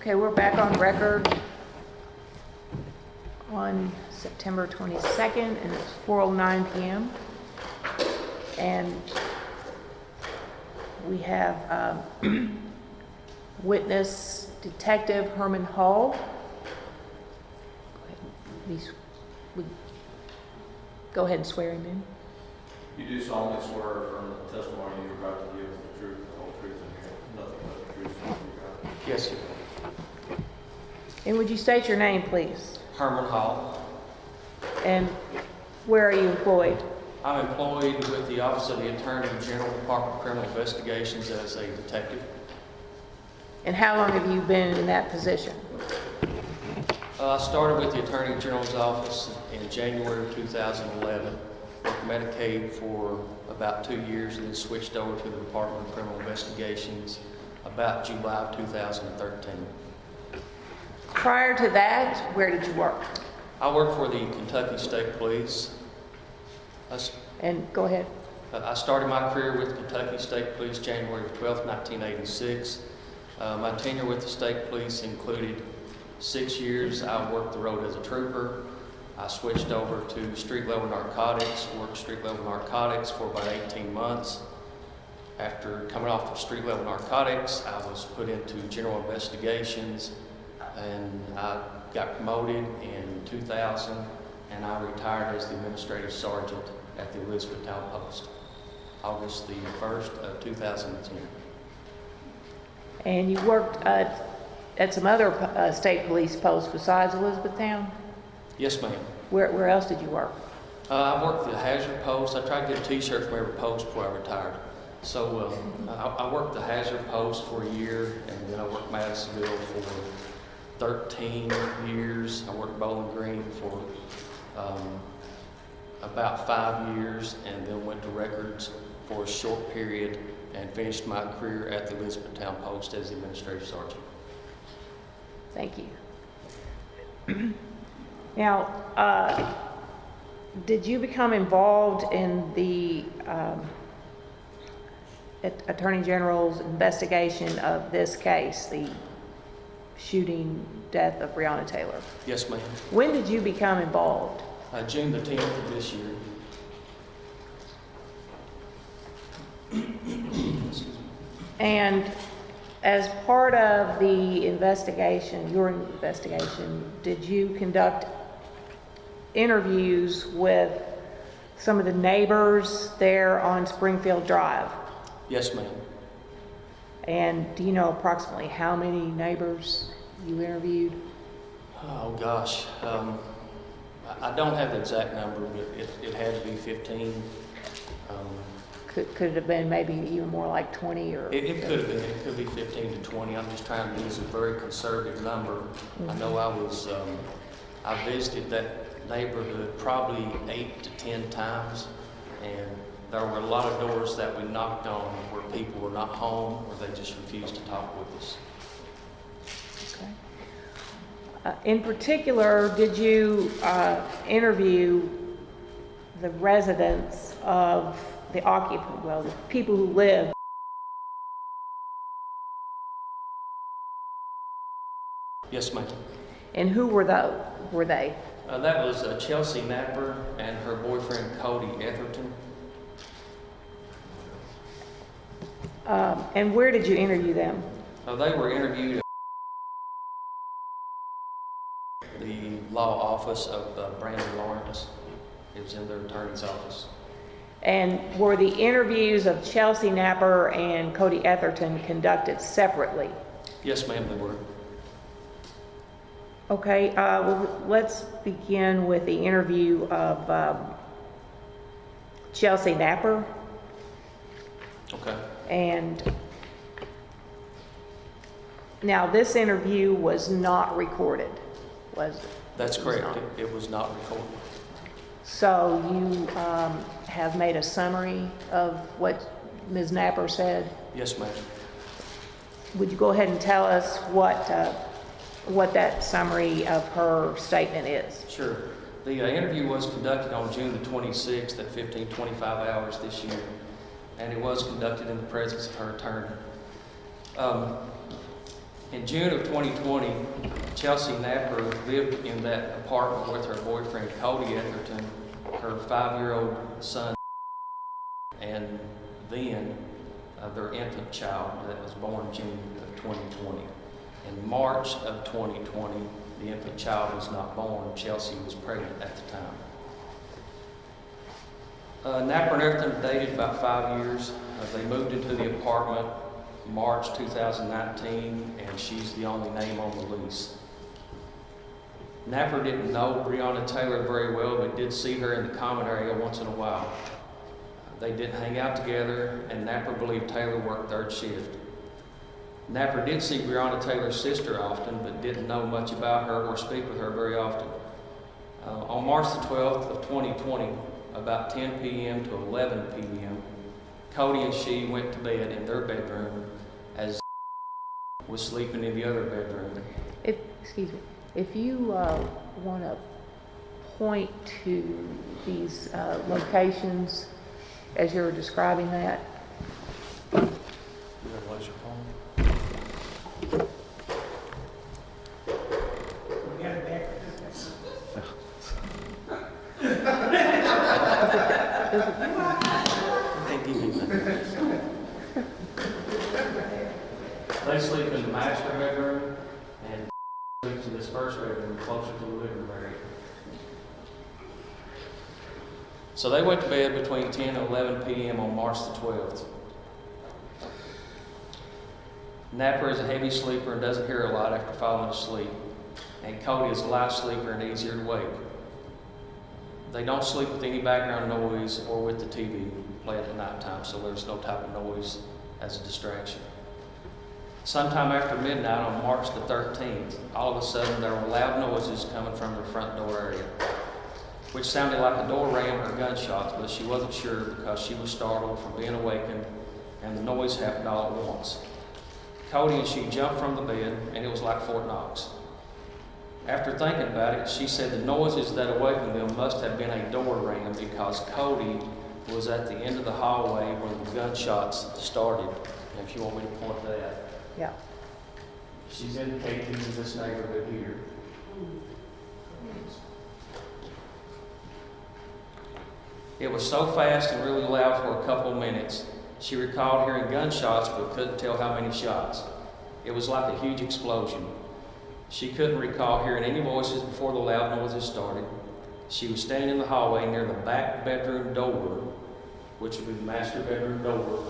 Okay, we're back on record on September 22nd, and it's 4:09 p.m. And we have witness Detective Herman Hall. Go ahead and swear him in. You do solemnly swear from the testimony you're about to give the truth, the whole truth, and nothing but the truth, so help you God? Yes, sir. And would you state your name, please? Herman Hall. And where are you employed? I'm employed with the Office of the Attorney General, Department of Criminal Investigations as a detective. And how long have you been in that position? I started with the Attorney General's office in January of 2011, worked Medicaid for about 2 years, and then switched over to the Department of Criminal Investigations about July of 2013. Prior to that, where did you work? I worked for the Kentucky State Police. And go ahead. I started my career with Kentucky State Police January 12, 1986. My tenure with the State Police included 6 years. I worked the road as a trooper. I switched over to street-level narcotics, worked street-level narcotics for about 18 months. After coming off of street-level narcotics, I was put into general investigations, and I got promoted in 2000, and I retired as the administrative sergeant at the Elizabethtown Post, August the 1st of 2010. And you worked at some other state police posts besides Elizabethtown? Yes, ma'am. Where else did you work? I worked the hazard post. I tried to get a t-shirt from every post before I retired. So I worked the hazard post for a year, and then I worked Madisonville for 13 years. I worked Bowling Green for about 5 years, and then went to records for a short period and finished my career at the Elizabethtown Post as the administrative sergeant. Thank you. Now, did you become involved in the Attorney General's investigation of this case, the shooting death of Breonna Taylor? Yes, ma'am. When did you become involved? June the 10th of this year. And as part of the investigation, your investigation, did you conduct interviews with some of the neighbors there on Springfield Drive? Yes, ma'am. And do you know approximately how many neighbors you interviewed? Oh, gosh. I don't have the exact number, but it had to be 15. Could it have been maybe even more like 20 or? It could have been. It could be 15 to 20. I'm just trying to use a very conservative number. Mm-hmm. I know I visited that neighborhood probably 8 to 10 times, and there were a lot of doors that we knocked on where people were not home or they just refused to talk with us. Okay. In particular, did you interview the residents of the occupant, well, the people who live? Yes, ma'am. And who were they? That was Chelsea Dapper and her boyfriend Cody Etherton. And where did you interview them? They were interviewed at the law office of Brandon Lawrence. It was in their attorney's office. And were the interviews of Chelsea Dapper and Cody Etherton conducted separately? Yes, ma'am, they were. Okay, well, let's begin with the interview of Chelsea Dapper. Okay. And now this interview was not recorded, was it? That's correct. It was not recorded. So you have made a summary of what Ms. Dapper said? Yes, ma'am. Would you go ahead and tell us what that summary of her statement is? Sure. The interview was conducted on June the 26th at 15:25 hours this year, and it was conducted in the presence of her attorney. In June of 2020, Chelsea Dapper lived in that apartment with her boyfriend Cody Etherton, her 5-year-old son, and then their infant child that was born June of 2020. In March of 2020, the infant child was not born. Chelsea was pregnant at the time. Dapper and Etherton dated about 5 years. They moved into the apartment March 2019, and she's the only name on the lease. Dapper didn't know Breonna Taylor very well, but did see her in the common area once in a while. They did hang out together, and Dapper believed Taylor worked third shift. Dapper did see Breonna Taylor's sister often, but didn't know much about her or speak with her very often. On March the 12th of 2020, about 10 p.m. to 11 p.m., Cody and she went to bed in their bedroom as was sleeping in the other bedroom. If you want to point to these locations as you were describing that. They sleep in the master bedroom and sleeps in this first bedroom closer to the living room area. So they went to bed between 10 and 11 p.m. on March the 12th. Dapper is a heavy sleeper and doesn't hear a lot after falling asleep. And Cody is a light sleeper and easier to wake. They don't sleep with any background noise or with the TV playing at nighttime, so there's no type of noise as a distraction. Sometime after midnight on March the 13th, all of a sudden there were loud noises coming from the front door area, which sounded like a door ram or gunshots, but she wasn't sure because she was startled from being awakened and the noise happened all at once. Cody and she jumped from the bed and it was like Fort Knox. After thinking about it, she said the noises that awakened them must have been a door ram because Cody was at the end of the hallway when the gunshots started. And if you want me to point that. Yeah. She's indicating in this neighborhood here. It was so fast and really loud for a couple of minutes. She recalled hearing gunshots but couldn't tell how many shots. It was like a huge explosion. She couldn't recall hearing any voices before the loud noises started. She was standing in the hallway near the back bedroom door, which would be the master bedroom door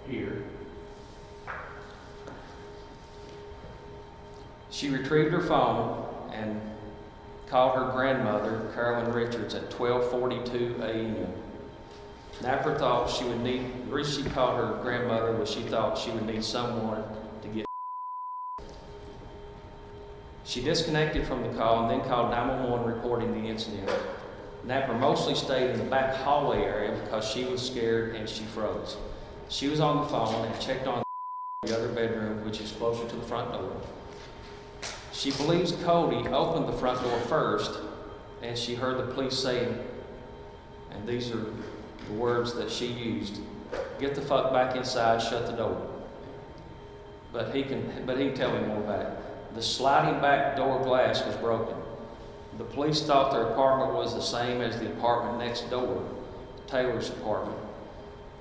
here. She retrieved her phone and called her grandmother, Carolyn Richards, at 12:42 a.m. Dapper thought she would need, the reason she called her grandmother was she thought she would need someone to get. She disconnected from the call and then called 911 reporting the incident. Dapper mostly stayed in the back hallway area because she was scared and she froze. She was on the phone and checked on the other bedroom, which is closer to the front door. She believes Cody opened the front door first, and she heard the police saying, and these are the words that she used, "Get the fuck back inside, shut the door." But he can tell me more about it. The sliding back door glass was broken. The police thought their apartment was the same as the apartment next door, Taylor's apartment.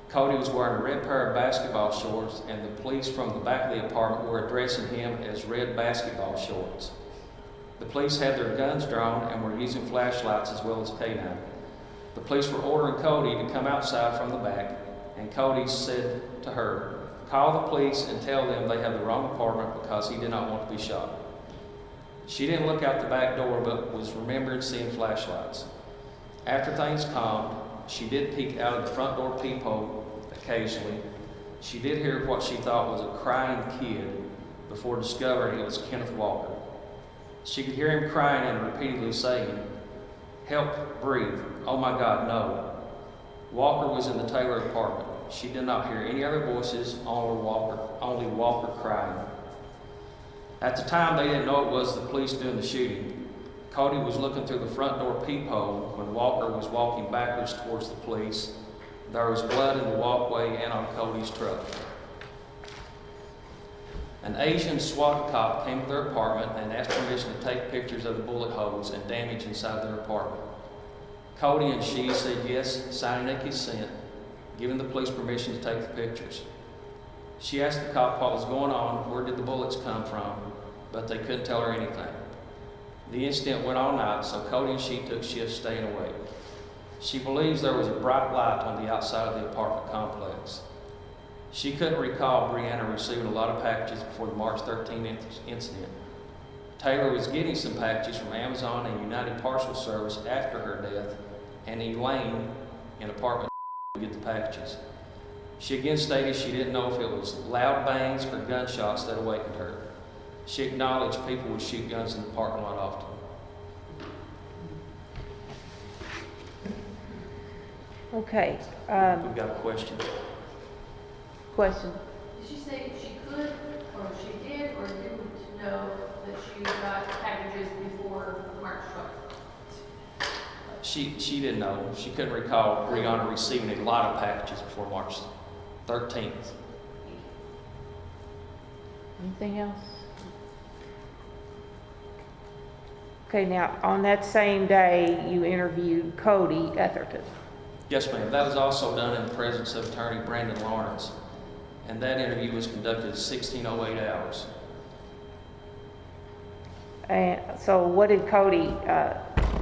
Cody was wearing a red pair of basketball shorts, and the police from the back of the apartment were addressing him as red basketball shorts. The police had their guns drawn and were using flashlights as well as K9. The police were ordering Cody to come outside from the back, and Cody said to her, "Call the police and tell them they have the wrong apartment," because he did not want to be shot. She didn't look out the back door but was remembering seeing flashlights. After things calmed, she did peek out of the front door peephole occasionally. She did hear what she thought was a crying kid before discovering it was Kenneth Walker. She could hear him crying and repeatedly saying, "Help, breathe, oh my God, no." Walker was in the Taylor apartment. She did not hear any other voices, only Walker crying. At the time, they didn't know it was the police doing the shooting. Cody was looking through the front door peephole when Walker was walking backwards towards the police. There was blood in the walkway and on Cody's truck. An Asian SWAT cop came to their apartment and asked permission to take pictures of the bullet holes and damage inside their apartment. Cody and she said yes, signing a consent, giving the police permission to take the pictures. She asked the cop what was going on, where did the bullets come from, but they couldn't tell her anything. The incident went all night, so Cody and she took shifts staying awake. She believes there was a bright light on the outside of the apartment complex. She couldn't recall Breonna receiving a lot of packages before the March 13th incident. Taylor was getting some packages from Amazon and United Parcel Service after her death, and Elaine in apartment to get the packages. She again stated she didn't know if it was loud bangs or gunshots that awakened her. She acknowledged people would shoot guns in the parking lot often. Okay, We've got a question. question. Did she say she could, or she did, or didn't know that she got packages before March 12th? She didn't know. She couldn't recall Breonna receiving a lot of packages before March 13th. Anything else? Okay, now, on that same day, you interviewed Cody Etherton. Yes, ma'am. That was also done in the presence of attorney Brandon Lawrence, and that interview was conducted at 16:08 hours. And so what did Cody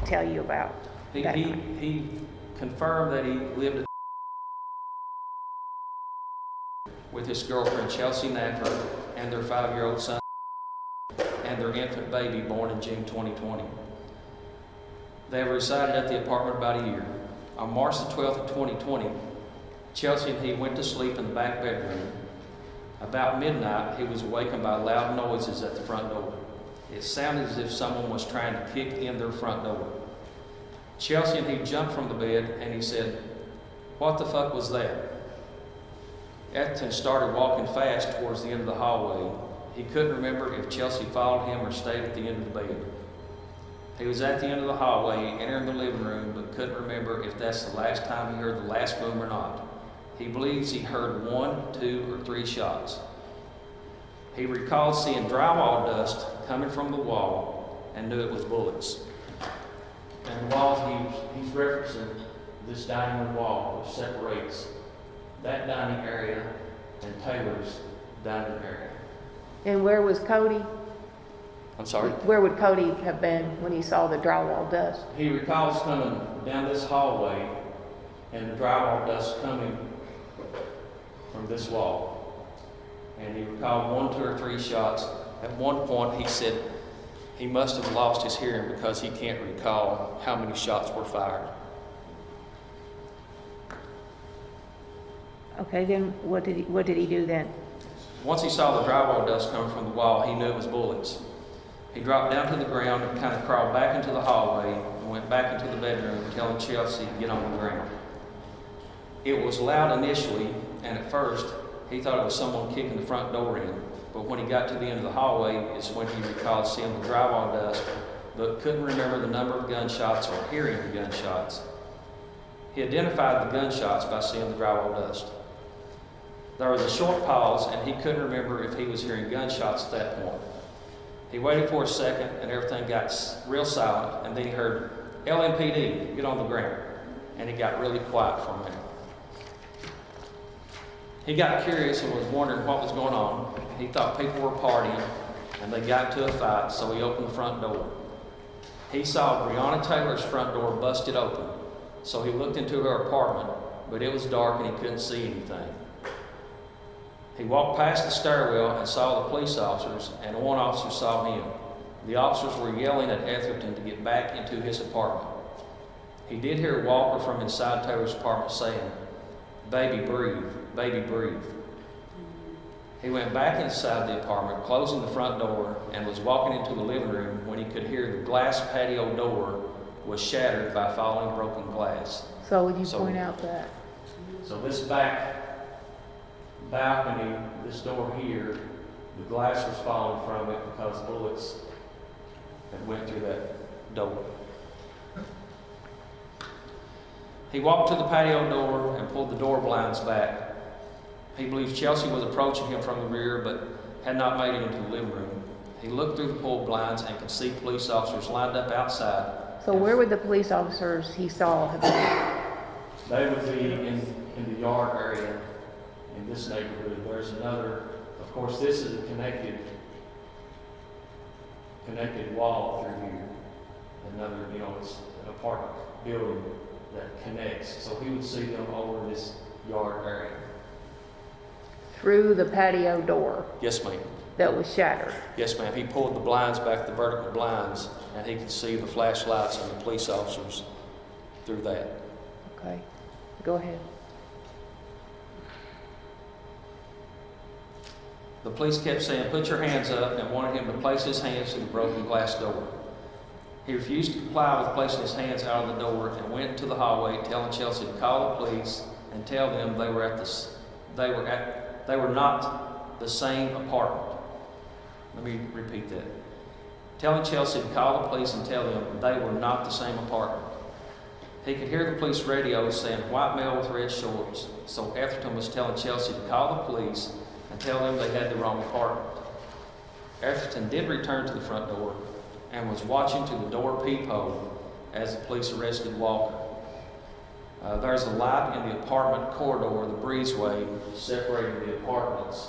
tell you about that? He confirmed that he lived with his girlfriend Chelsea Dapper and their 5-year-old son and their infant baby born in June 2020. They have resided at the apartment about a year. On March the 12th of 2020, Chelsea and he went to sleep in the back bedroom. About midnight, he was awakened by loud noises at the front door. It sounded as if someone was trying to kick in their front door. Chelsea and he jumped from the bed and he said, "What the fuck was that?" Etherton started walking fast towards the end of the hallway. He couldn't remember if Chelsea followed him or stayed at the end of the bed. He was at the end of the hallway, entering the living room, but couldn't remember if that's the last time he heard the last boom or not. He believes he heard 1, 2, or 3 shots. He recalled seeing drywall dust coming from the wall and knew it was bullets. And the walls he's referencing this dining room wall, which separates that dining area and Taylor's dining area. And where was Cody? I'm sorry? Where would Cody have been when he saw the drywall dust? He recalls coming down this hallway and the drywall dust coming from this wall. And he recalled 1, 2, or 3 shots. At one point he said he must have lost his hearing because he can't recall how many shots were fired. Okay, then what did he do then? Once he saw the drywall dust coming from the wall, he knew it was bullets. He dropped down to the ground and kind of crawled back into the hallway and went back into the bedroom, telling Chelsea to get on the ground. It was loud initially, and at first he thought it was someone kicking the front door in, but when he got to the end of the hallway is when he recalled seeing the drywall dust, but couldn't remember the number of gunshots or hearing the gunshots. He identified the gunshots by seeing the drywall dust. There was a short pause, and he couldn't remember if he was hearing gunshots at that point. He waited for a second, and everything got real silent, and then he heard, "LMPD, get on the ground." And it got really quiet for a minute. He got curious and was wondering what was going on. He thought people were partying, and they got into a fight, so he opened the front door. He saw Breonna Taylor's front door busted open, so he looked into her apartment, but it was dark and he couldn't see anything. He walked past the stairwell and saw the police officers, and one officer saw him. The officers were yelling at Etherton to get back into his apartment. He did hear Walker from inside Taylor's apartment saying, "Baby, breathe, baby, breathe." He went back inside the apartment, closing the front door, and was walking into the living room when he could hear the glass patio door was shattered by falling broken glass. So would you point out that? So this back balcony, this door here, the glass was falling from it because bullets had went through that door. He walked to the patio door and pulled the door blinds back. He believes Chelsea was approaching him from the rear, but had not made it into the living room. He looked through the pool blinds and could see police officers lined up outside. So where would the police officers he saw have been? They would be in the yard area in this neighborhood. There's another, of course, this is a connected wall through here. Another, it's an apartment building that connects. So he would see them over this yard area. Through the patio door Yes, ma'am. that was shattered? Yes, ma'am. He pulled the blinds back, the vertical blinds, and he could see the flashlights and the police officers through that. Okay, go ahead. The police kept saying, "Put your hands up," and wanted him to place his hands to the broken glass door. He refused to comply with placing his hands out of the door and went to the hallway, telling Chelsea to call the police and tell them they were not the same apartment. Let me repeat that. Telling Chelsea to call the police and tell them they were not the same apartment. He could hear the police radio saying white male with red shorts, so Atherton was telling Chelsea to call the police and tell them they had the wrong apartment. Atherton did return to the front door and was watching to the door peephole as the police arrested Walker. There's a light in the apartment corridor, the breezeway, separating the apartments.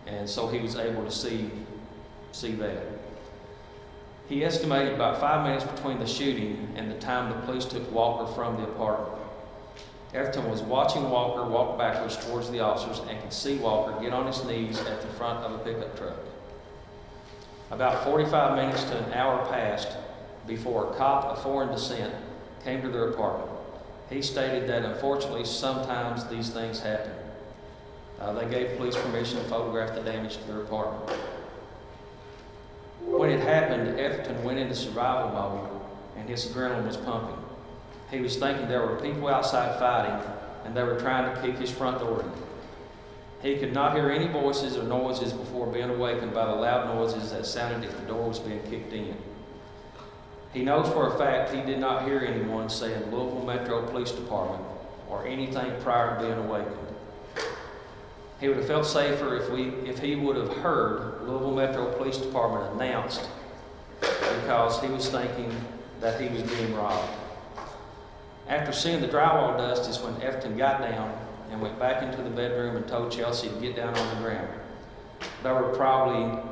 And so he was able to see that. He estimated about 5 minutes between the shooting and the time the police took Walker from the apartment. Atherton was watching Walker walk backwards towards the officers and could see Walker get on his knees at the front of a pickup truck. About 45 minutes to an hour passed before a cop of foreign descent came to their apartment. He stated that unfortunately sometimes these things happen. They gave police permission to photograph the damage to their apartment. When it happened, Atherton went into survival mode and his adrenaline was pumping. He was thinking there were people outside fighting and they were trying to kick his front door in. He could not hear any voices or noises before being awakened by the loud noises that sounded if the door was being kicked in. He knows for a fact he did not hear anyone saying Louisville Metro Police Department or anything prior to being awakened. He would have felt safer if he would have heard Louisville Metro Police Department announced, because he was thinking that he was being robbed. After seeing the drywall dust is when Atherton got down and went back into the bedroom and told Chelsea to get down on the ground. There was probably a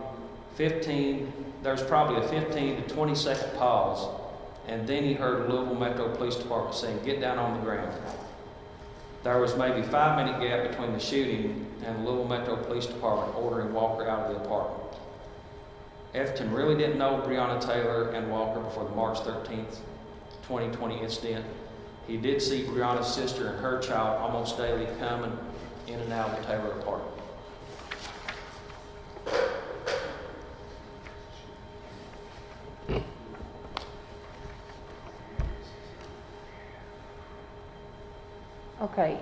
15 to 20 second pause, and then he heard Louisville Metro Police Department saying, "Get down on the ground." There was maybe a 5-minute gap between the shooting and the Louisville Metro Police Department ordering Walker out of the apartment. Atherton really didn't know Breonna Taylor and Walker before the March 13th, 2020 incident. He did see Breonna's sister and her child almost daily coming in and out of the Taylor apartment. Okay,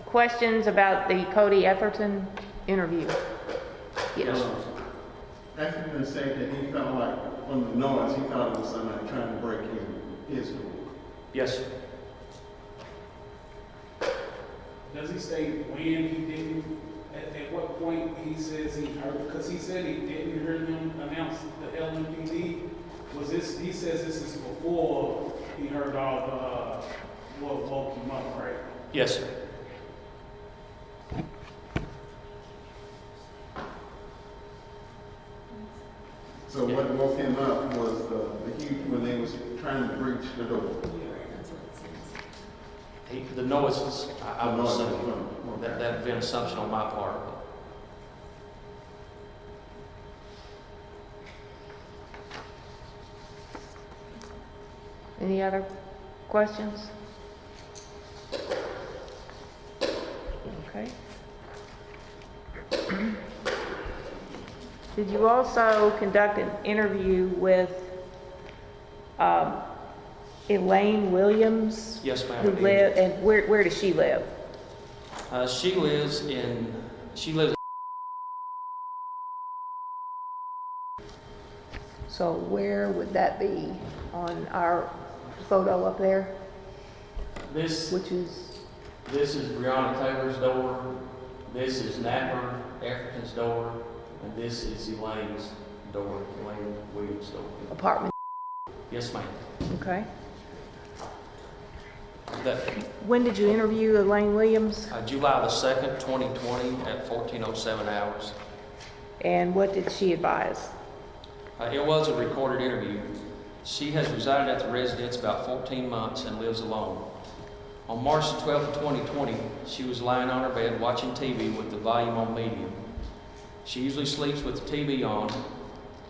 questions about the Cody Atherton interview? Yes. Atherton said that he felt like from the noise, he thought it was somebody trying to break in his door. Yes, sir. Does he say when he didn't, at what point he says he heard, because he said he didn't hear them announce the LMPD. He says this is before he heard all the, what woke him up, right? Yes, sir. So what woke him up was the heat when they was trying to breach the door. The noises, I The would noise assume. from- That'd have been an assumption on my part. Any other questions? Okay. Did you also conduct an interview with Elaine Williams? Yes, ma'am. Who live, and where does she live? She lives. So where would that be on our photo up there? This Which is, is Breonna Taylor's door. This is Dapper, African's door, and this is Elaine's door, Elaine Williams' door. Apartment, Yes, ma'am. okay. That, When did you interview Elaine Williams? July the 2nd, 2020 at 14:07 hours. And what did she advise? It was a recorded interview. She has resided at the residence about 14 months and lives alone. On March 12, 2020, she was lying on her bed watching TV with the volume on medium. She usually sleeps with the TV on.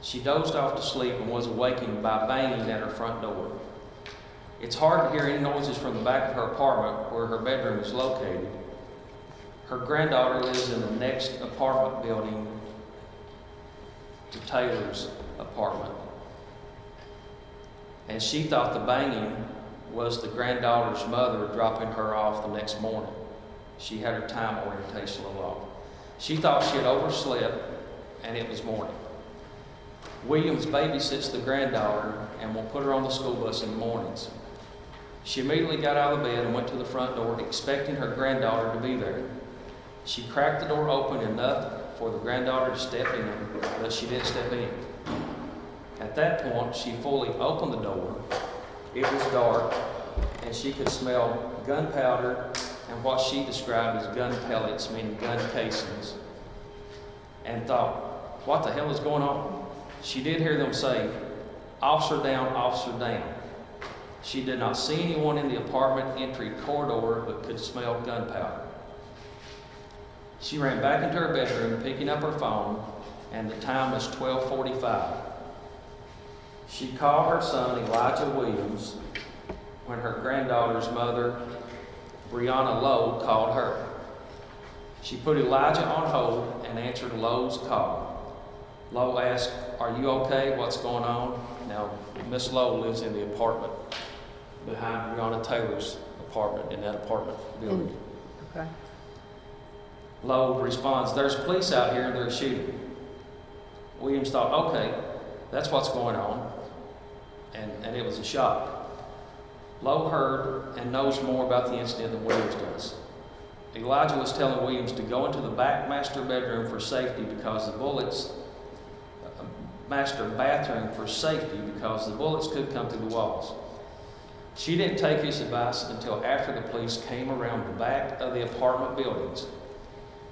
She dozed off to sleep and was awakened by banging at her front door. It's hard to hear any noises from the back of her apartment where her bedroom is located. Her granddaughter lives in the next apartment building to Taylor's apartment. And she thought the banging was the granddaughter's mother dropping her off the next morning. She had her time orientation a little off. She thought she had overslept and it was morning. Williams babysits the granddaughter and will put her on the school bus in the mornings. She immediately got out of bed and went to the front door expecting her granddaughter to be there. She cracked the door open enough for the granddaughter to step in, but she didn't step in. At that point, she fully opened the door. It was dark, and she could smell gunpowder and what she described as gun pellets, meaning gun casings, and thought, what the hell is going on? She did hear them say, "Officer down, officer down." She did not see anyone in the apartment entry corridor, but could smell gunpowder. She ran back into her bedroom, picking up her phone, and the time was 12:45. She called her son, Elijah Williams, when her granddaughter's mother, Breonna Lowe, called her. She put Elijah on hold and answered Lowe's call. Lowe asked, "Are you okay? What's going on?" Now, Miss Lowe lives in the apartment behind Breonna Taylor's apartment, in that apartment building. Okay. Lowe responds, "There's police out here and they're shooting." Williams thought, okay, that's what's going on. And it was a shock. Lowe heard and knows more about the incident than Williams does. Elijah was telling Williams to go into the back master bedroom for safety because the bullets, master bathroom for safety because the bullets could come through the walls. She didn't take his advice until after the police came around the back of the apartment buildings.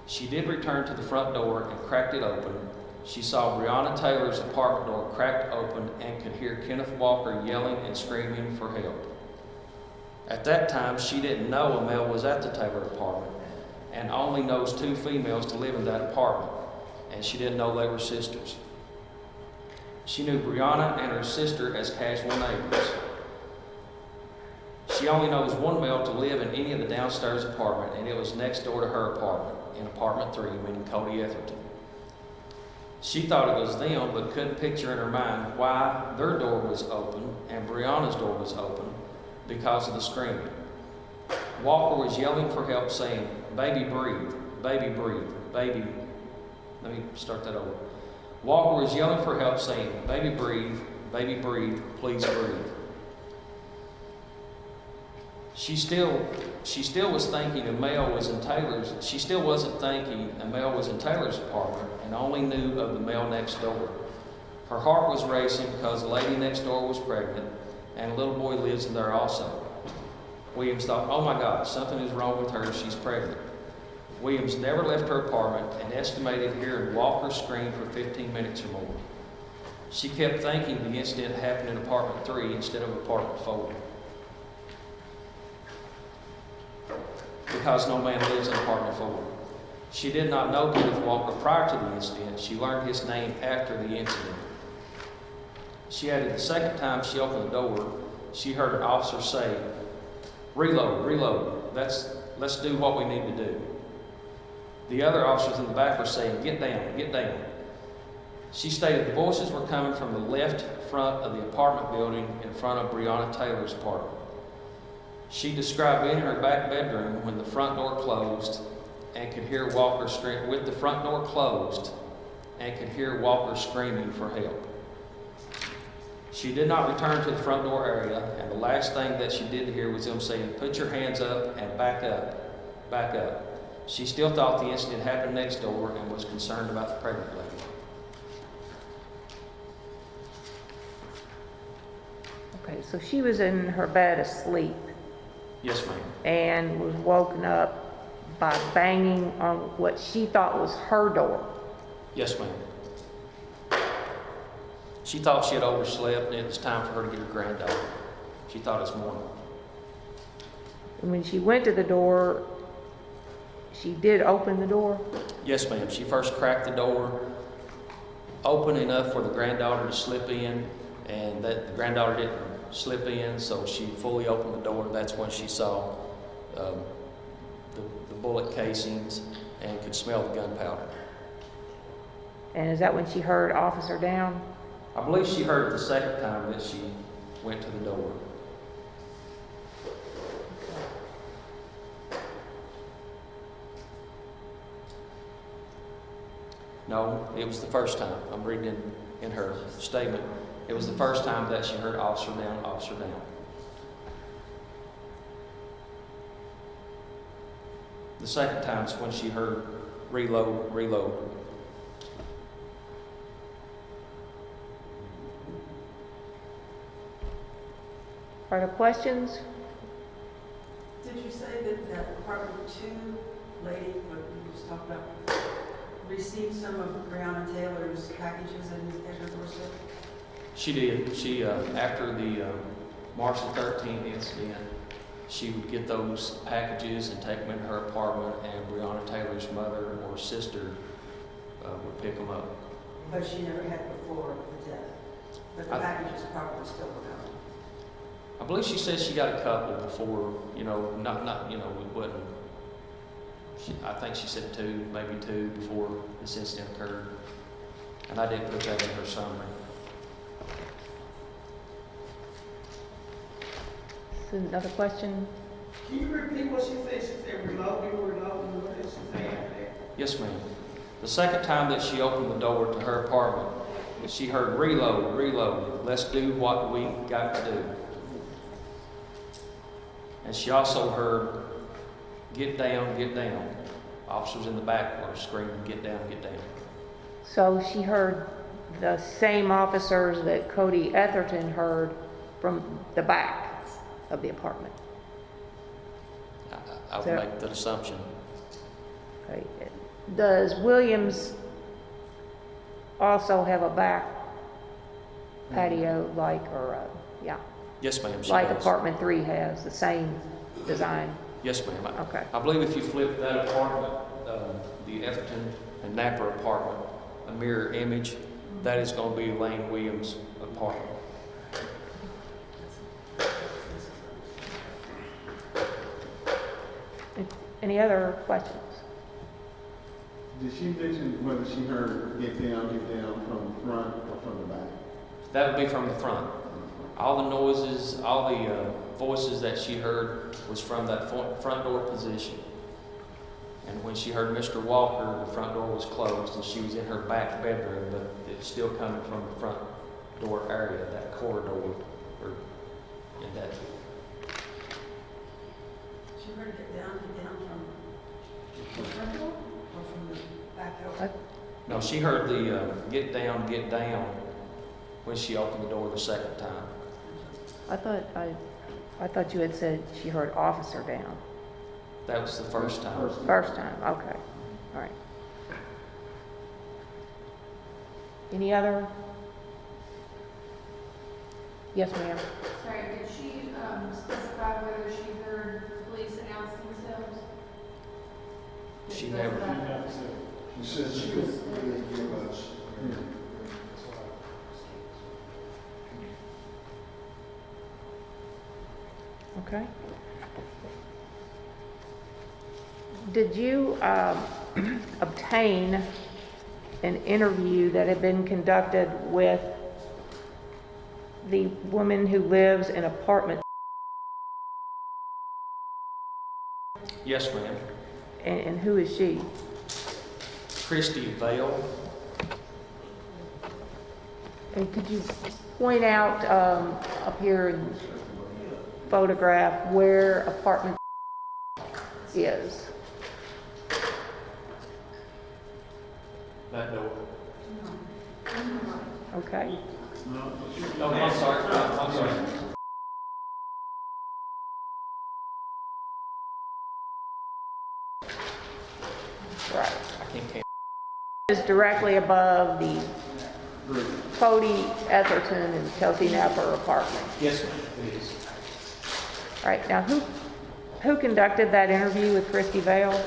She did return to the front door and cracked it open. She saw Breonna Taylor's apartment door cracked open and could hear Kenneth Walker yelling and screaming for help. At that time, she didn't know a male was at the Taylor apartment and only knows 2 females to live in that apartment, and she didn't know they were sisters. She knew Breonna and her sister as casual neighbors. She only knows 1 male to live in any of the downstairs apartment, and it was next door to her apartment, in apartment 3, meaning Cody Etherton. She thought it was them, but couldn't picture in her mind why their door was open and Breonna's door was open because of the screaming. Walker was yelling for help, saying, "Baby, breathe, baby, breathe, baby." Let me start that over. Walker was yelling for help, saying, baby, breathe, please breathe." She still was thinking a male was in Taylor's. She still wasn't thinking a male was in Taylor's apartment and only knew of the male next door. Her heart was racing because the lady next door was pregnant and a little boy lives in there also. Williams thought, oh my God, something is wrong with her. She's pregnant. Williams never left her apartment and estimated hearing Walker scream for 15 minutes or more. She kept thinking the incident happened in apartment 3 instead of apartment 4. Because no man lives in apartment 4. She did not know Kenneth Walker prior to the incident. She learned his name after the incident. She added the second time she opened the door, she heard an officer say, "Reload, reload. Let's do what we need to do." The other officers in the back were saying, "Get down, get down." She stated the voices were coming from the left front of the apartment building in front of Breonna Taylor's apartment. She described being in her back bedroom when the front door closed and could hear Walker scream, with the front door closed, and could hear Walker screaming for help. She did not return to the front door area, and the last thing that she did hear was him saying, "Put your hands up and back up, back up." She still thought the incident happened next door and was concerned about the pregnant lady. Okay, so she was in her bed asleep Yes, ma'am. and was woken up by banging on what she thought was her door. Yes, ma'am. She thought she had overslept and it was time for her to get her granddaughter. She thought it was morning. And when she went to the door, she did open the door. Yes, ma'am. She first cracked the door open enough for the granddaughter to slip in, and that the granddaughter didn't slip in, so she fully opened the door. That's when she saw the bullet casings and could smell the gunpowder. And is that when she heard officer down? I believe she heard it the second time that she went to the door. No, it was the first time. I'm reading in her statement. It was the first time that she heard officer down, officer down. The second time is when she heard reload, reload. Are there questions? Did you say that that apartment 2 lady, what you just talked about, received some of Breonna Taylor's packages at her doorstep? She did. She, after the March the 13th incident, she would get those packages and take them in her apartment, and Breonna Taylor's mother or sister would pick them up. But she never had before the death. But the packages probably still were coming. I believe she said she got a couple before, not we wouldn't. I think she said 2, maybe 2 before this incident occurred. And I did put that in her summary. So another question? Can you repeat what she said? She said reload, what did she say after that? Yes, ma'am. The second time that she opened the door to her apartment, she heard reload, reload. Let's do what we got to do. And she also heard, get down, get down. Officers in the back were screaming, get down, get down. So she heard the same officers that Cody Etherton heard from the back of the apartment. I would So- make that assumption. Okay. Does Williams also have a back patio yeah, Yes, ma'am. She like does. apartment 3 has, the same design? Yes, ma'am. Okay. I believe if you flip that apartment, the Etherton and Dapper apartment, a mirror image, that is going to be Elaine Williams' apartment. Any other questions? Did she mention whether she heard get down from the front or from the back? That would be from the front. All the noises, all the voices that she heard was from that front door position. And when she heard Mr. Walker, the front door was closed and she was in her back bedroom, but it's still coming from the front door area, that corridor, or in that. She heard get down from the front door or from the back door? No, she heard the get down when she opened the door the second time. I thought you had said she heard officer down. That was the first time. First time, okay. All right. Any other? Yes, ma'am. Sorry, did she specify whether she heard police announce themselves? She Did never- specify? She said she couldn't really give us. Okay. Did you obtain an interview that had been conducted with the woman who lives in apartment? Yes, ma'am. And who is she? Christy Vale. And could you point out up here in photograph where apartment is? That door. Okay. No, Oh, I'm sorry, I'm sorry. Right. I can't. Is directly above the Cody Etherton and Chelsea Napper apartment. Yes, ma'am, it is. All right, now who conducted that interview with Christy Vale?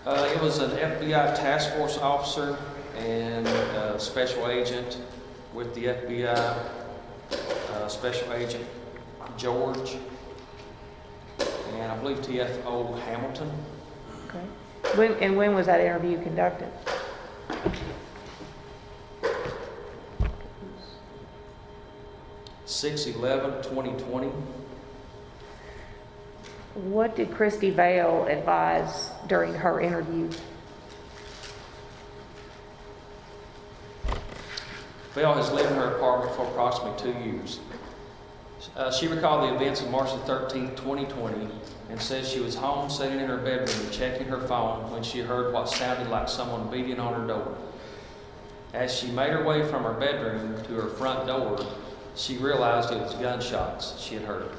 It was an FBI task force officer and a special agent with the FBI, Special Agent George, and I believe TFO Hamilton. Okay. When was that interview conducted? (6/11/2020). What did Christy Vale advise during her interview? Vale has lived in her apartment for approximately 2 years. She recalled the events of March the 13th, 2020, and says she was home sitting in her bedroom checking her phone when she heard what sounded like someone beating on her door. As she made her way from her bedroom to her front door, she realized it was gunshots she had heard.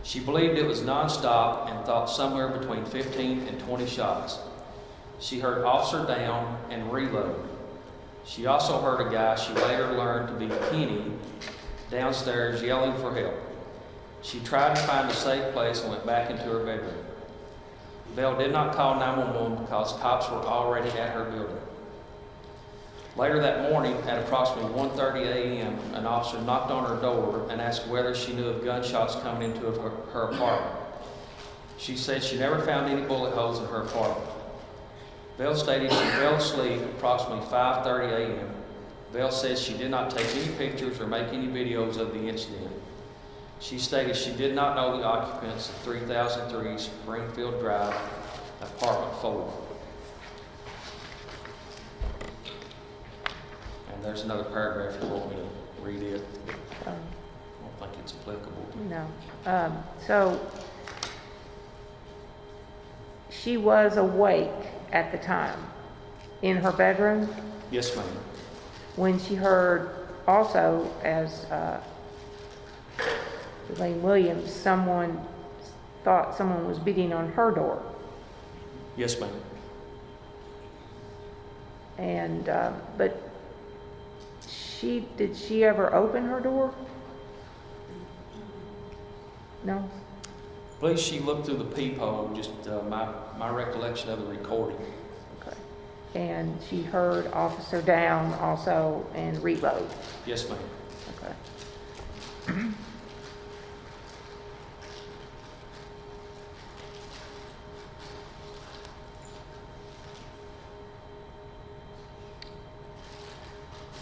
She believed it was nonstop and thought somewhere between 15 and 20 shots. She heard officer down and reload. She also heard a guy she later learned to be Kenny downstairs yelling for help. She tried to find a safe place and went back into her bedroom. Vale did not call 911 because cops were already at her building. Later that morning, at approximately 1:30 a.m., an officer knocked on her door and asked whether she knew of gunshots coming into her apartment. She said she never found any bullet holes in her apartment. Vale stated she fell asleep approximately 5:30 a.m. Vale says she did not take any pictures or make any videos of the incident. She stated she did not know the occupants of 3003 Springfield Drive, apartment 4. And there's another paragraph if you want me to read it. I don't think it's applicable. No. So she was awake at the time in her bedroom Yes, ma'am. when she heard also, as Elaine Williams, someone thought someone was beating on her door. Yes, ma'am. And, but did she ever open her door? No? I believe she looked through the peephole, just my recollection of the recording. Okay. And she heard officer down also and reload. Yes, ma'am. Okay.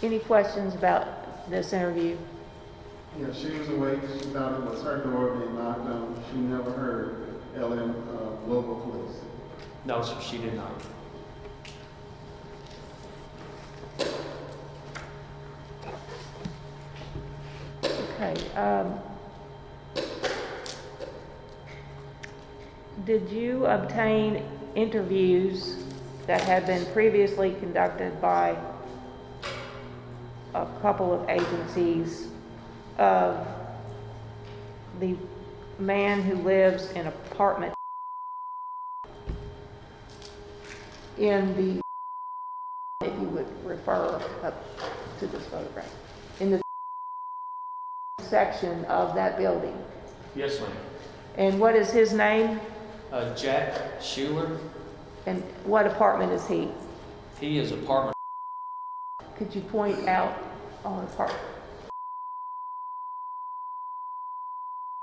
Any questions about this interview? yeah, she was awake, she thought it was her door being knocked on, she never heard LM, local police. No, sir, she did not. Okay. Did you obtain interviews that had been previously conducted by a couple of agencies of the man who lives in apartment in the, if you would refer up to this photograph, in the section of that building? Yes, ma'am. And what is his name? Jack Schuler. And what apartment is he? He is apartment. Could you point out on apartment?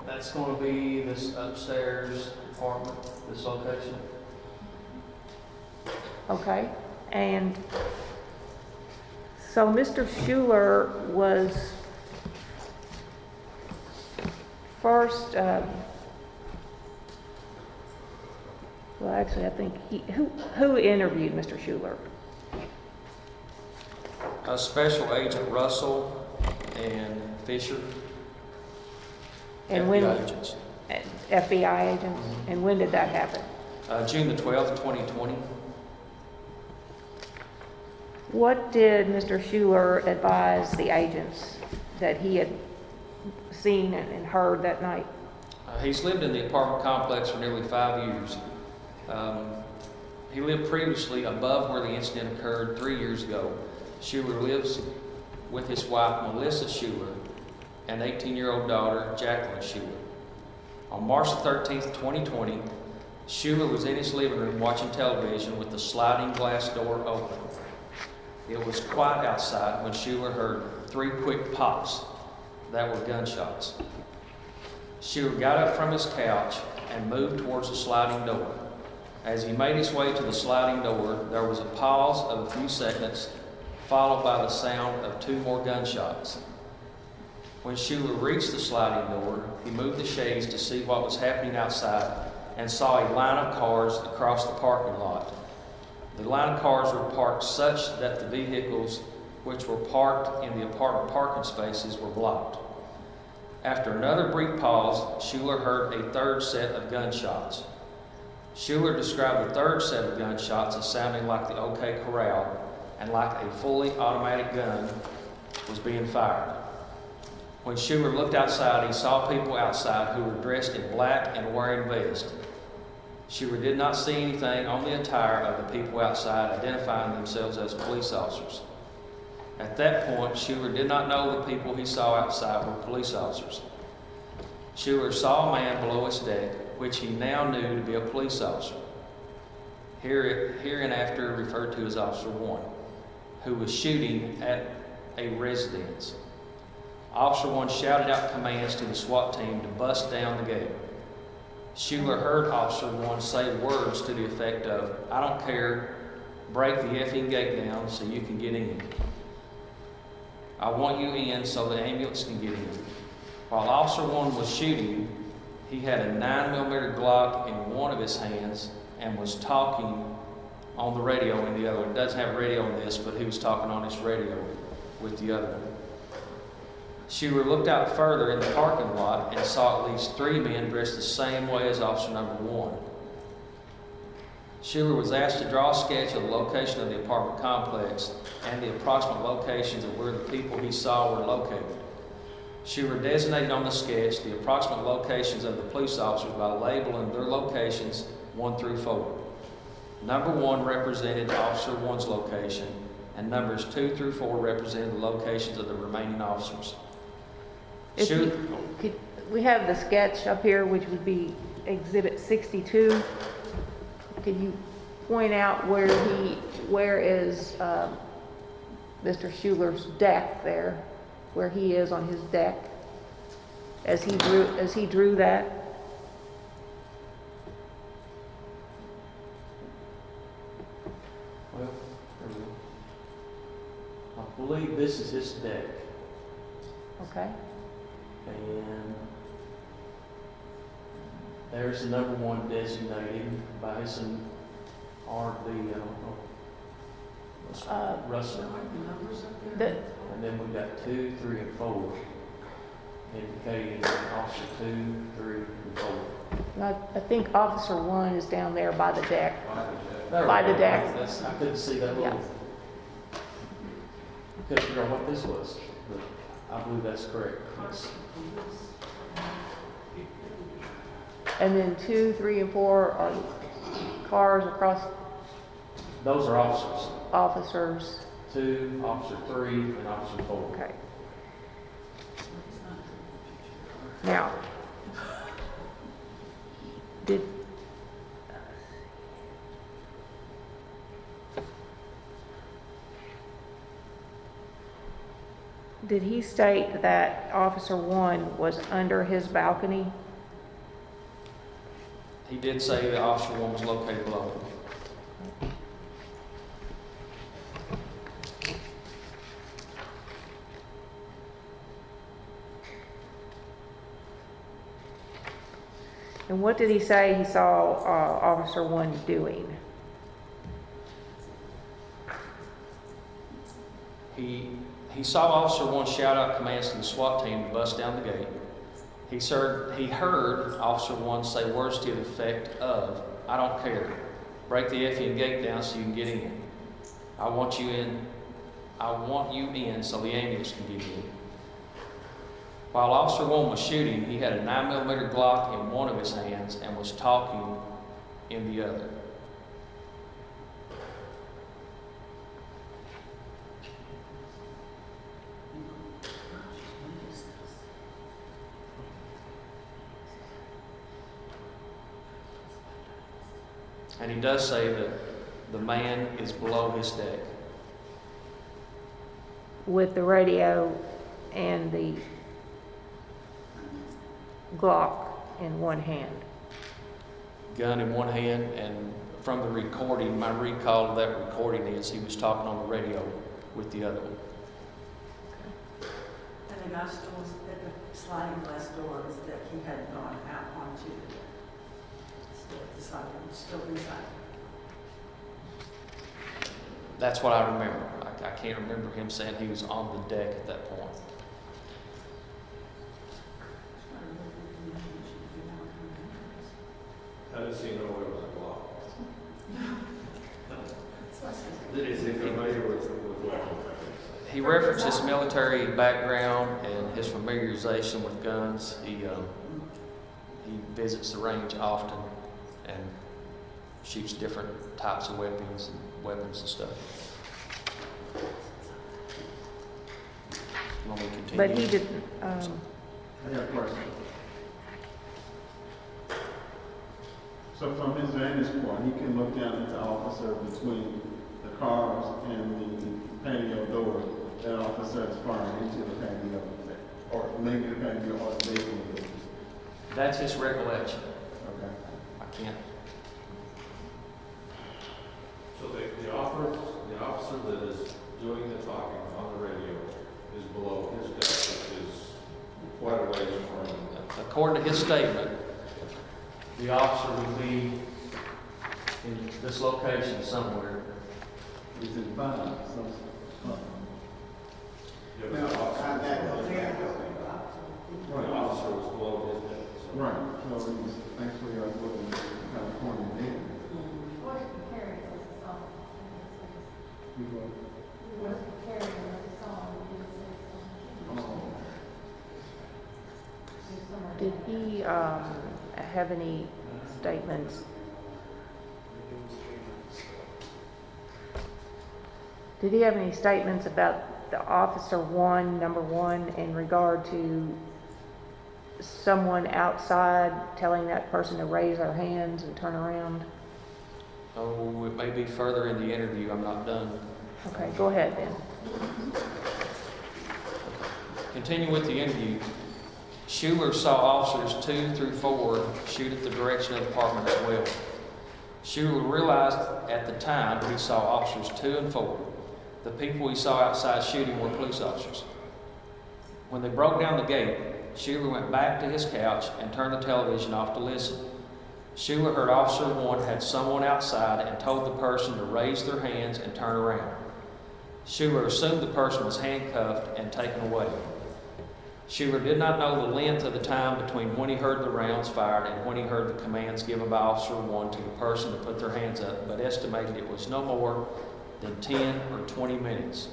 That's going to be this upstairs apartment, this location. Okay. And so Mr. Schuler was first, well, actually, I think who interviewed Mr. Schuler? Special Agent Russell and Fisher. And when? FBI agents. FBI agents? And when did that happen? June the 12th, 2020. What did Mr. Schuler advise the agents that he had seen and heard that night? He's lived in the apartment complex for nearly 5 years. He lived previously above where the incident occurred 3 years ago. Schuler lives with his wife, Melissa Schuler, and 18-year-old daughter, Jacqueline Schuler. On March 13th, 2020, Schuler was in his living room watching television with the sliding glass door open. It was quiet outside when Schuler heard 3 quick pops that were gunshots. Schuler got up from his couch and moved towards the sliding door. As he made his way to the sliding door, there was a pause of a few seconds, followed by the sound of 2 more gunshots. When Schuler reached the sliding door, he moved the shades to see what was happening outside and saw a line of cars across the parking lot. The line of cars were parked such that the vehicles which were parked in the apartment parking spaces were blocked. After another brief pause, Schuler heard a 3rd set of gunshots. Schuler described the 3rd set of gunshots as sounding like the OK Corral and like a fully automatic gun was being fired. When Schuler looked outside, he saw people outside who were dressed in black and wearing vests. Schuler did not see anything on the attire of the people outside identifying themselves as police officers. At that point, Schuler did not know the people he saw outside were police officers. Schuler saw a man below his deck, which he now knew to be a police officer, hereinafter referred to as Officer 1, who was shooting at a residence. Officer 1 shouted out commands to the SWAT team to bust down the gate. Schuler heard Officer 1 say words to the effect of, "I don't care, break the effing gate down so you can get in. I want you in so the ambulance can get in." While Officer 1 was shooting, he had a 9mm Glock in one of his hands and was talking on the radio in the other one. It doesn't have radio on this, but he was talking on his radio with the other one. Schuler looked out further in the parking lot and saw at least 3 men dressed the same way as Officer number 1. Schuler was asked to draw a sketch of the location of the apartment complex and the approximate locations of where the people he saw were located. Schuler designated on the sketch the approximate locations of the police officers by labeling their locations 1 through 4. Number 1 represented Officer 1's location, and numbers 2 through 4 represented the locations of the remaining officers. We have the sketch up here, which would be Exhibit 62. Can you point out where is Mr. Schuler's deck there, where he is on his deck, as he drew that? Well, I believe this is his deck. Okay. And there's the number 1 designated by his RV, I don't know. Russell. And then we've got 2, 3, and 4 indicating Officer 2, 3, and 4. I think Officer 1 is down there by the deck. There By we the go. deck. I couldn't see that little. Couldn't figure out what this was, but I believe that's correct. Yes. And then 2, 3, and 4 are cars across Those are officers. officers. 2, Officer 3, and Officer 4. Okay. Now, did he state that Officer 1 was under his balcony? He did say that Officer 1 was located below him. And what did he say he saw Officer 1 doing? He saw Officer 1 shout out commands to the SWAT team to bust down the gate. He heard Officer 1 say words to the effect of, "I don't care. Break the effing gate down so you can get in. I want you in I want you in so the ambulance can get in. While Officer 1 was shooting, he had a 9mm Glock in one of his hands and was talking in the other. And he does say that the man is below his deck. With the radio and the Glock in one hand. Gun in one hand, and from the recording, my recall of that recording is he was talking on the radio with the other one. And the guy still was at the sliding glass door of his deck. He hadn't gone out onto the, still at the side, still inside. That's what I remember. I can't remember him saying he was on the deck at that point. How does he know it was a Glock? That's Is he familiar with weapons? He referenced his military background and his familiarization with guns. He visits the range often and shoots different types of weapons and stuff. You want me to continue? But he didn't, I got a question. So from his vantage point, he can look down at the officer between the cars and the patio door. That officer is firing into the patio, or maybe the patio or the basement. That's his recollection. Okay. I can't. So the officer that is doing the talking on the radio is below his desk, which is quite a ways from. According to his statement, the officer would be in this location somewhere. He's in five, so. The officer was below his desk. So. Right, so he's actually looking kind of pointing in. What if the carrier was a song? He goes, What if the carrier was a song? oh, did he have any statements? Did he have any statements about the officer number one, in regard to someone outside telling that person to raise their hands and turn around? Oh, it may be further in the interview. I'm not done. Okay, go ahead then. Continue with the interview. Schuler saw officers 2 through 4 shoot at the direction of the department as well. Schuler realized at the time he saw officers 2 and 4. The people he saw outside shooting were police officers. When they broke down the gate, Schuler went back to his couch and turned the television off to listen. Schuler heard Officer 1 had someone outside and told the person to raise their hands and turn around. Schuler assumed the person was handcuffed and taken away. Schuler did not know the length of the time between when he heard the rounds fired and when he heard the commands given by Officer 1 to the person to put their hands up, but estimated it was no more than 10 or 20 minutes.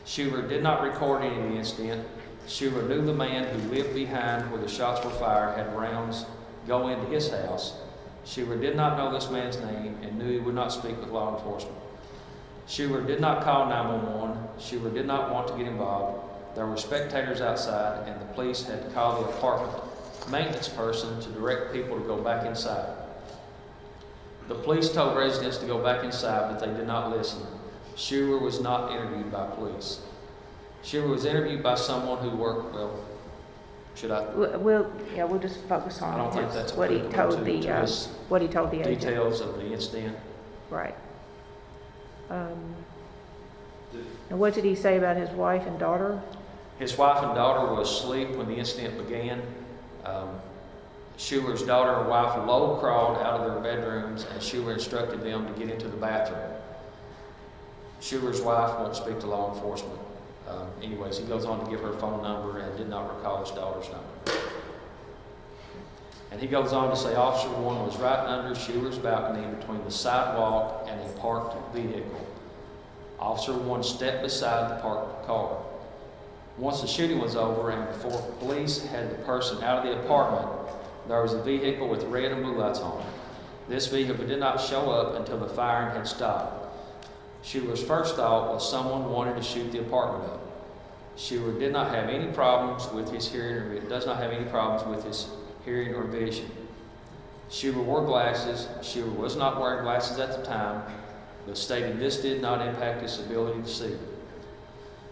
Schuler did not record any of the incident. Schuler knew the man who lived behind where the shots were fired had rounds go into his house. Schuler did not know this man's name and knew he would not speak with law enforcement. Schuler did not call 911. Schuler did not want to get involved. There were spectators outside, and the police had to call the apartment maintenance person to direct people to go back inside. The police told residents to go back inside, but they did not listen. Schuler was not interviewed by police. Schuler was interviewed by someone who worked, well, should I? We'll just focus I don't on think just that's what he applicable told to the, this what he told the agent. Details of the incident. Right. And what did he say about his wife and daughter? His wife and daughter were asleep when the incident began. Schuler's daughter and wife low crawled out of their bedrooms, and Schuler instructed them to get into the bathroom. Schuler's wife won't speak to law enforcement. Anyways, he goes on to give her phone number and did not recall his daughter's number. And he goes on to say Officer 1 was right under Schuler's balcony between the sidewalk and a parked vehicle. Officer 1 stepped beside the parked car. Once the shooting was over and before police had the person out of the apartment, there was a vehicle with red and blue lights on it. This vehicle did not show up until the firing had stopped. Schuler's first thought was someone wanted to shoot the apartment up. Schuler did not have any problems with his hearing or does not have any problems with his hearing or vision. Schuler wore glasses. Schuler was not wearing glasses at the time, but stated this did not impact his ability to see.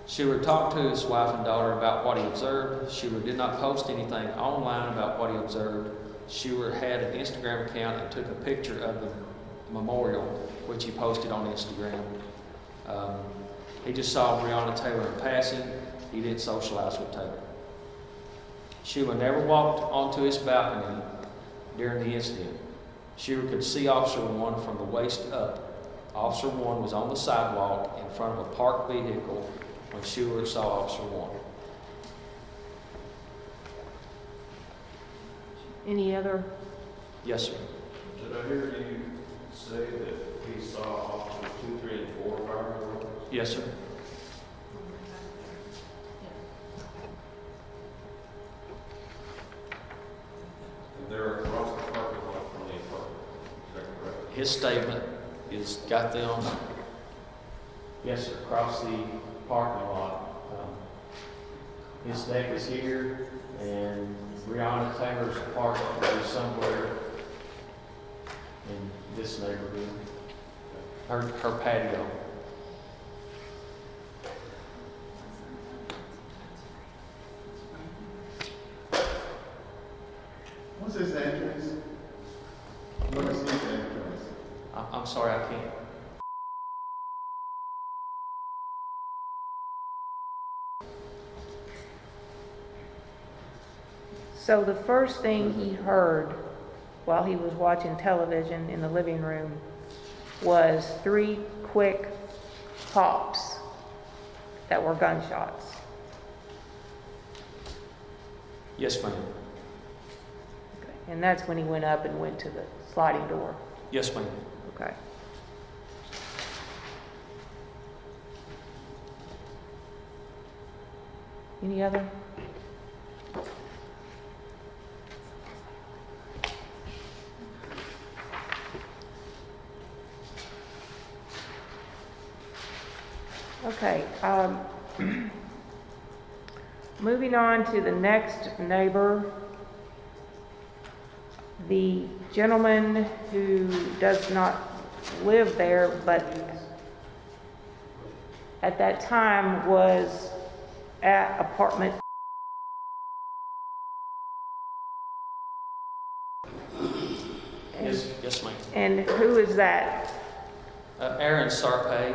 Schuler talked to his wife and daughter about what he observed. Schuler did not post anything online about what he observed. Schuler had an Instagram account and took a picture of the memorial, which he posted on Instagram. He just saw Breonna Taylor in passing. He didn't socialize with Taylor. Schuler never walked onto his balcony during the incident. Schuler could see Officer 1 from the waist up. Officer 1 was on the sidewalk in front of a parked vehicle when Schuler saw Officer 1. Any other? Yes, sir. Did I hear you say that he saw officers 2, 3, and 4 firing the weapons? Yes, sir. And they're across the parking lot from the apartment, is that correct? His statement is got them, yes, sir, across the parking lot. His deck is here, and Breonna Taylor's apartment is somewhere in this neighborhood. Her patio. What's his address? What is his address? I'm sorry, I can't. So the first thing he heard while he was watching television in the living room was 3 quick pops that were gunshots. Yes, ma'am. Okay. And that's when he went up and went to the sliding door. Yes, ma'am. Okay. Any other? Okay, moving on to the next neighbor, the gentleman who does not live there, but at that time was at apartment. Yes, ma'am. And who is that? Aaron Sarpay.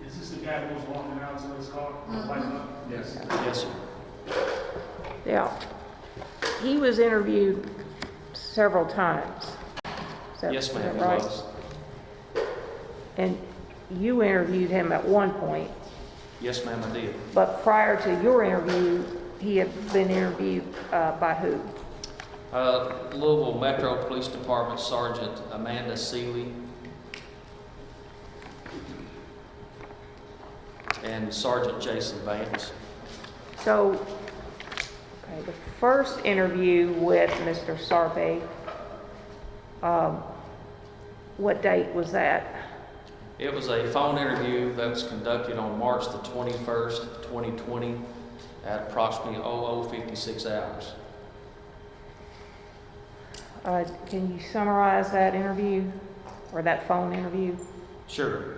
Is this the guy who was walking out to his car? Yes. Yes, sir. Yeah. He was interviewed several times. Yes, ma'am, he right? was. And you interviewed him at one point, Yes, ma'am, I did. but prior to your interview, he had been interviewed by who? Louisville Metro Police Department Sergeant Amanda Seeley and Sergeant Jason Vance. So, okay, the first interview with Mr. Sarpe, what date was that? It was a phone interview that was conducted on March the 21st, 2020 at approximately 00:56 hours. Can you summarize that interview or that phone interview? Sure.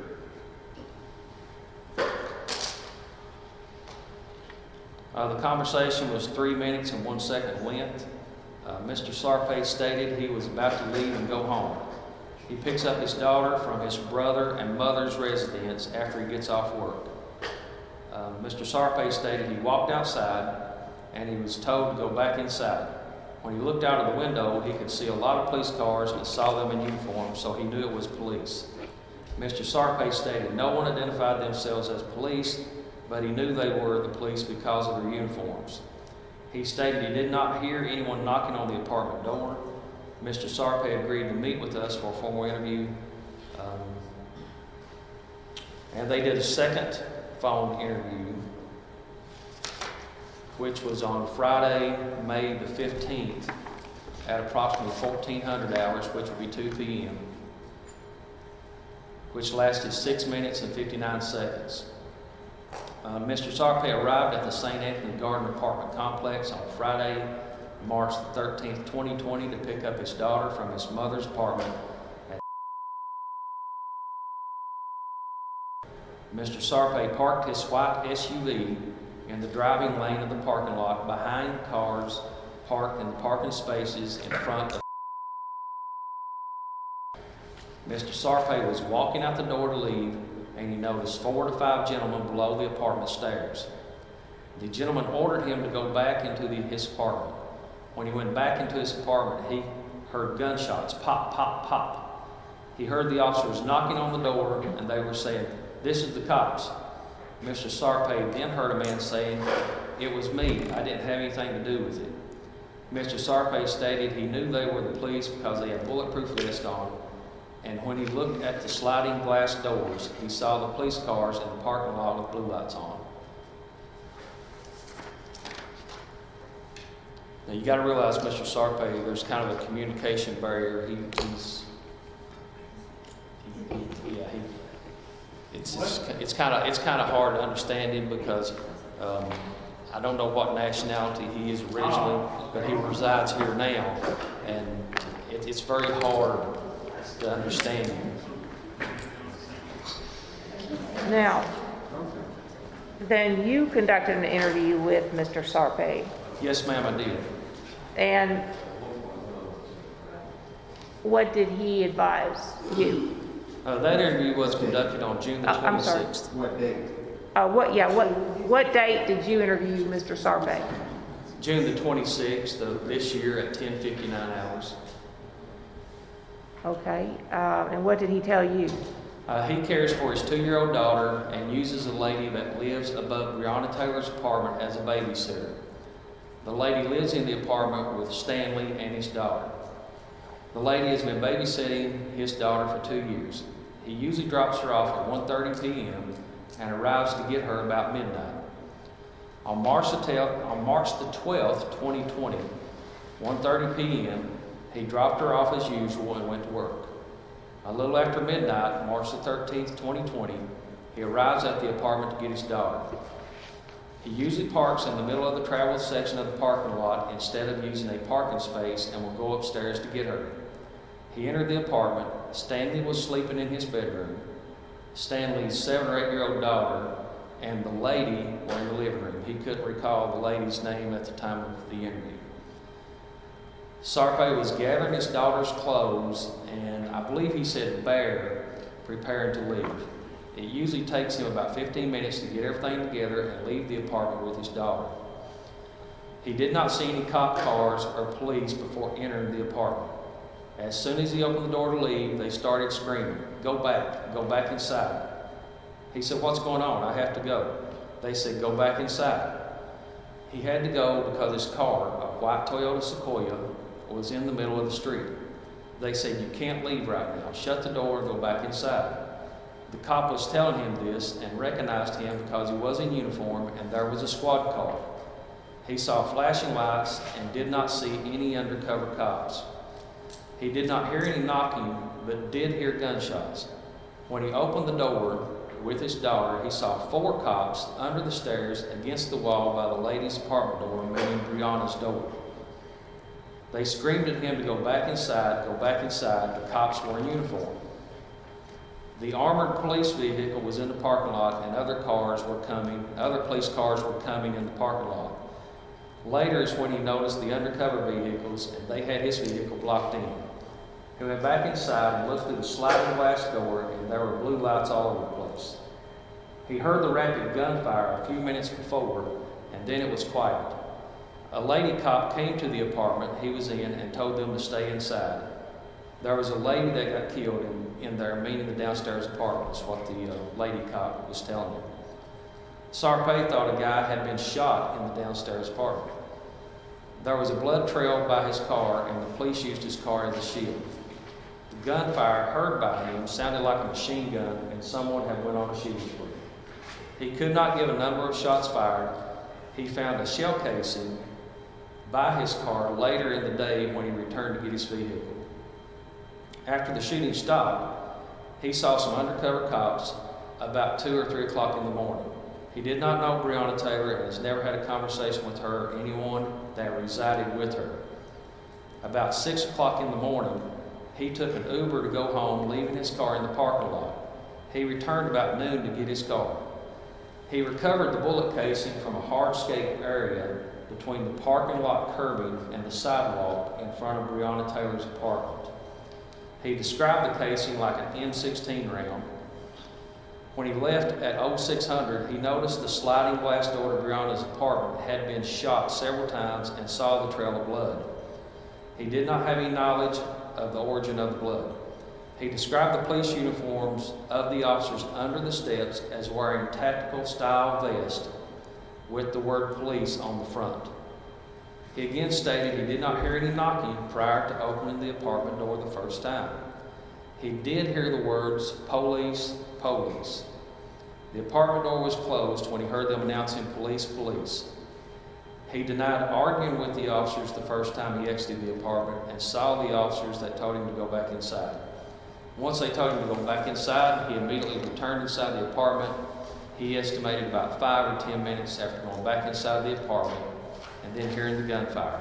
The conversation was 3 minutes and 1 second length. Mr. Sarpe stated he was about to leave and go home. He picks up his daughter from his brother and mother's residence after he gets off work. Mr. Sarpe stated he walked outside and he was told to go back inside. When he looked out of the window, he could see a lot of police cars and saw them in uniform, so he knew it was police. Mr. Sarpe stated no one identified themselves as police, but he knew they were the police because of their uniforms. He stated he did not hear anyone knocking on the apartment door. Mr. Sarpe agreed to meet with us for a formal interview. And they did a second phone interview, which was on Friday, May the 15th, at approximately 1400 hours, which would be 2 p.m., which lasted 6 minutes and 59 seconds. Mr. Sarpay arrived at the St. Anthony Garden apartment complex on Friday, March the 13th, 2020, to pick up his daughter from his mother's apartment. Mr. Sarpay parked his white SUV in the driving lane of the parking lot behind cars parked in the parking spaces in front of. Mr. Sarpay was walking out the door to leave, and he noticed 4 to 5 gentlemen below the apartment stairs. The gentleman ordered him to go back into his apartment. When he went back into his apartment, he heard gunshots, pop, pop, pop. He heard the officers knocking on the door, and they were saying, "This is the cops." Mr. Sarpay then heard a man saying, "It was me. I didn't have anything to do with it." Mr. Sarpay stated he knew they were the police because they had bulletproof vests on, and when he looked at the sliding glass doors, he saw the police cars in the parking lot with blue lights on. Now you got to realize, Mr. Sarpay, there's kind of a communication barrier. It's kind of hard to understand him because I don't know what nationality he is originally, but he resides here now, and it's very hard to understand him. Now, then you conducted an interview with Mr. Sarpay, Yes, ma'am, I did. and what did he advise you? That interview was conducted on June the 26th. I'm sorry. What date? What date did you interview Mr. Sarpay? June the 26th of this year at 10:59 hours. Okay, and what did he tell you? He cares for his 2-year-old daughter and uses a lady that lives above Breonna Taylor's apartment as a babysitter. The lady lives in the apartment with Stanley and his daughter. The lady has been babysitting his daughter for 2 years. He usually drops her off at 1:30 p.m. and arrives to get her about midnight. On March the 12th, 2020, 1:30 p.m., he dropped her off as usual and went to work. A little after midnight, March the 13th, 2020, he arrives at the apartment to get his daughter. He usually parks in the middle of the travel section of the parking lot instead of using a parking space and will go upstairs to get her. He entered the apartment. Stanley was sleeping in his bedroom. Stanley's 7 or 8-year-old daughter and the lady were in the living room. He couldn't recall the lady's name at the time of the interview. Sarpay was gathering his daughter's clothes, and I believe he said bear, preparing to leave. It usually takes him about 15 minutes to get everything together and leave the apartment with his daughter. He did not see any cop cars or police before entering the apartment. As soon as he opened the door to leave, they started screaming, go back inside." He said, "What's going on? I have to go." They said, "Go back inside." He had to go because his car, a white Toyota Sequoia, was in the middle of the street. They said, "You can't leave right now. Shut the door and go back inside." The cop was telling him this and recognized him because he was in uniform and there was a squad car. He saw flashing lights and did not see any undercover cops. He did not hear any knocking, but did hear gunshots. When he opened the door with his daughter, he saw 4 cops under the stairs against the wall by the lady's apartment door, meaning Breonna's door. They screamed at him to go back inside, go back inside. The cops were in uniform. The armored police vehicle was in the parking lot and other police cars were coming in the parking lot. Later is when he noticed the undercover vehicles and they had his vehicle blocked in. He went back inside and looked through the sliding glass door and there were blue lights all over the place. He heard the rapid gunfire a few minutes before and then it was quiet. A lady cop came to the apartment he was in and told them to stay inside. There was a lady that got killed in there, meaning the downstairs apartment, is what the lady cop was telling him. Sarpay thought a guy had been shot in the downstairs apartment. There was a blood trail by his car, and the police used his car as a shield. The gunfire heard by him sounded like a machine gun and someone had went on a shooting spree. He could not give a number of shots fired. He found a shell casing by his car later in the day when he returned to get his vehicle. After the shooting stopped, he saw some undercover cops about 2 or 3 o'clock in the morning. He did not know Breonna Taylor and has never had a conversation with her or anyone that resided with her. About 6 o'clock in the morning, he took an Uber to go home, leaving his car in the parking lot. He returned about noon to get his car. He recovered the bullet casing from a hardscape area between the parking lot curbing and the sidewalk in front of Breonna Taylor's apartment. He described the casing like an M16 round. When he left at 0600, he noticed the sliding glass door to Breonna's apartment had been shot several times and saw the trail of blood. He did not have any knowledge of the origin of the blood. He described the police uniforms of the officers under the steps as wearing tactical style vests with the word police on the front. He again stated he did not hear any knocking prior to opening the apartment door the first time. He did hear the words, "Police, police." The apartment door was closed when he heard them announcing, "Police, police." He denied arguing with the officers the first time he exited the apartment and saw the officers that told him to go back inside. Once they told him to go back inside, he immediately returned inside the apartment. He estimated about 5 or 10 minutes after going back inside the apartment and then hearing the gunfire.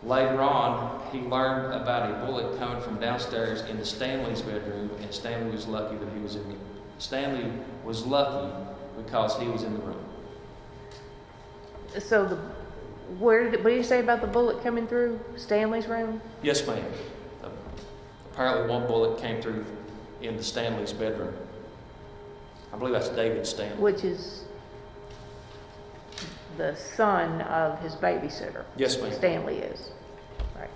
Later on, he learned about a bullet coming from downstairs into Stanley's bedroom, and Stanley was lucky because he was in the room. So what did you say about the bullet coming through Stanley's room? Yes, ma'am. Apparently one bullet came through into Stanley's bedroom. I believe that's David Stanley. Which is the son of his babysitter. Yes, ma'am. Stanley is. Right.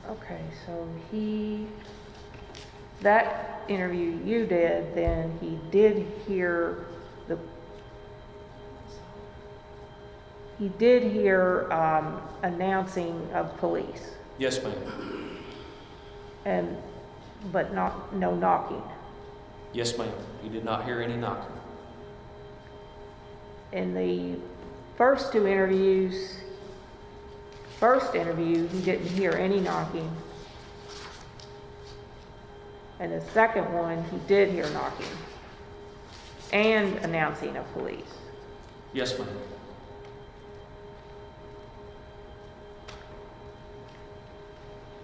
Okay, so that interview you did, then he did hear announcing of police, Yes, ma'am. but no knocking. Yes, ma'am. He did not hear any knocking. In the first interview, he didn't hear any knocking. And the second one, he did hear knocking and announcing of police. Yes, ma'am.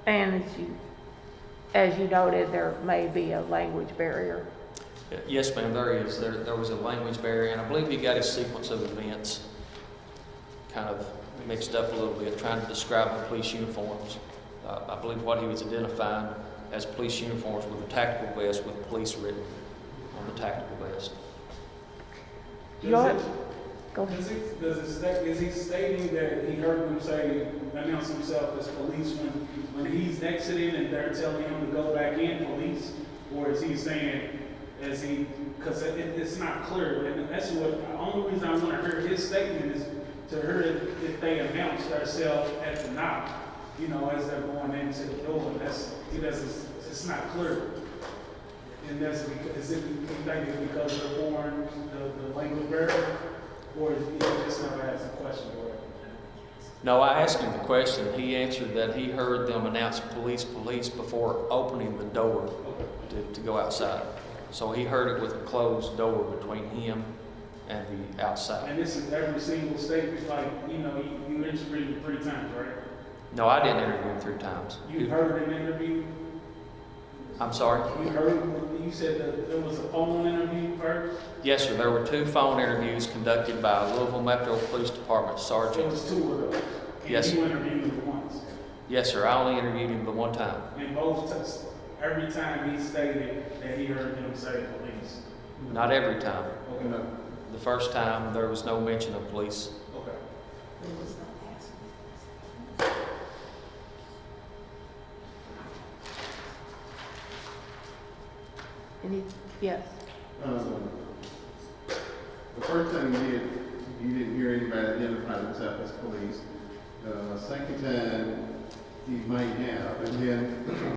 And as you noted, there may be a language barrier. Yes, ma'am, there is. There was a language barrier, and I believe he got his sequence of events kind of mixed up a little bit, trying to describe the police uniforms. I believe what he was identifying as police uniforms with a tactical vest with police written on the tactical vest. Go ahead. Is he stating that he heard them announce himself as police when he's exiting and they're telling him to go back in police? Or is he saying, because it's not clear, and that's the only reason I want to hear his statement is to hear if they announce themselves at the knock, as they're going into the door. It's not clear. And is it, you think it's because of the language barrier? Or is he just never asked a question for it? No, I asked him the question. He answered that he heard them announce police, police before opening the door to go outside. So he heard it with a closed door between him and the outside. And this is every single statement, like, you interviewed him 3 times, right? No, I didn't interview him 3 times. You heard an interview? I'm sorry? You said that there was a phone interview first? Yes, sir. There were 2 phone interviews conducted by Louisville Metro Police Department There Sergeant. was 2 of those? And Yes, you sir. interviewed him once? Yes, sir. I only interviewed him the 1 time. And every time he stated that he heard them say police? Not every time. Okay. The first time, there was no mention of police. Okay. Yes. The first time you didn't hear anybody identify themselves as police. Second time, he might have, and then